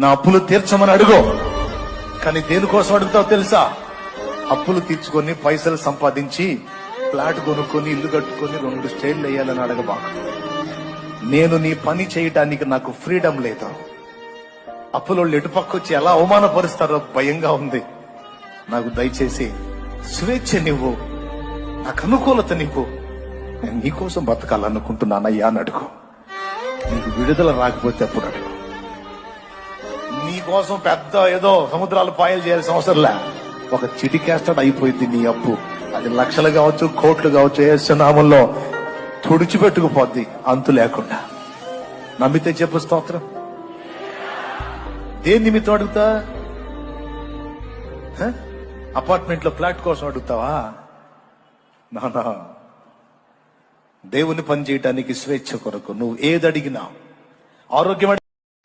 నా అప్పులు తీర్చమని అడుగు. కానీ దేనికోసం అడుగుతావు తెలుసా? అప్పులు తీర్చుకొని పైసలు సంపాదించి ఫ్లాట్ కొనుక్కొని ఇల్లు కట్టుకొని 2 స్టైళ్ళు వేయాలని అడగబాకు. నేను నీ పని చేయటానికి నాకు ఫ్రీడమ్ లేదు. అప్పులోళ్ళు ఎటుపక్కొచ్చి ఎలా అవమానపరుస్తారో భయంగా ఉంది. నాకు దయచేసి స్వేచ్ఛ నివ్వు, నాకు అనుకూలత నివ్వు. నేను నీకోసం బతకాలనుకుంటున్నానయ్యా అని అడుగు. నీకు విడుదల రాకపోతే అప్పుడు అడుగు. నీకోసం పెద్ద ఏదో సముద్రాలు పాయలు చేయాల్సిన అవసరం లే. ఒక చిటికేస్తాడు అయిపోయింది నీ అప్పు. అది లక్షలు కావచ్చు, కోట్లు కావచ్చు, యేసునామంలో తుడిచిపెట్టుకుపోద్ది అంతు లేకుండా. నమ్మితే చెప్పు స్తోత్రం. దేని నిమిత్తం అడుగుతా? అపార్ట్మెంట్ లో ఫ్లాట్ కోసం అడుగుతావా? నానా, దేవుని పని చేయడానికి స్వేచ్ఛ కొరకు నువ్వు ఏది అడిగినా, ఆరోగ్యం